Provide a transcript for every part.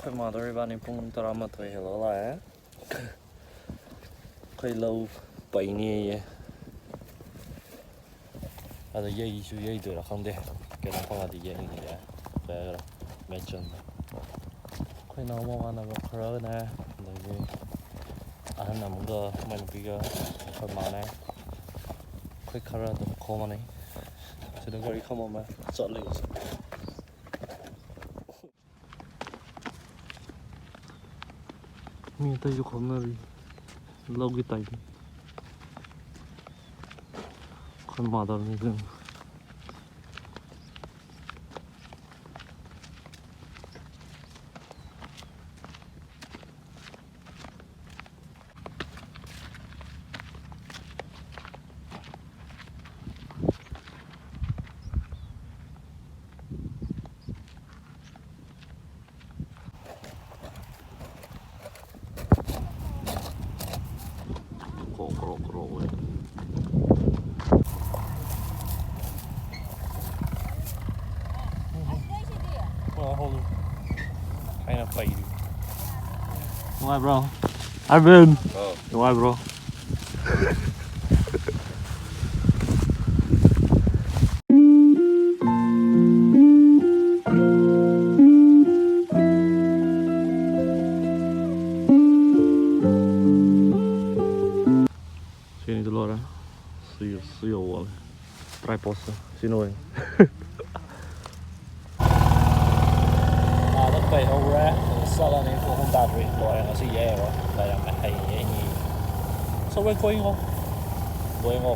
Khơi mà tôi bạn này phun tao mà thôi hello lại khơi lâu bảy nè à rồi dây chú dây rồi là không để cái đó không là thì dây này đã về rồi mẹ chân khơi nào mà nó có khơi nè rồi cái anh nằm cái mình bị cái khơi mà này khơi khơi ra được khó mà này cho nên cái không mà chọn lấy Meitei jo kommer logit tay kon madar ni gun kro hold kind of fight why bro I've been why bro Sini tu luar suyo wal try post sino eh đất bay hậu ra sau là này cũng không đạt được loại là gì vậy rồi lại là hay vậy nhỉ sao vậy coi không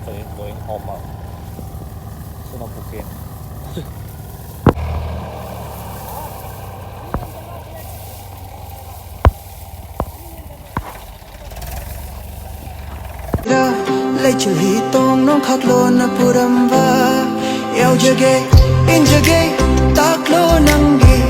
phải coi hòm mà sao nó bục kia lấy chữ hi tôm nông khắc lô na puram va eo jage in jage tak lo nang gi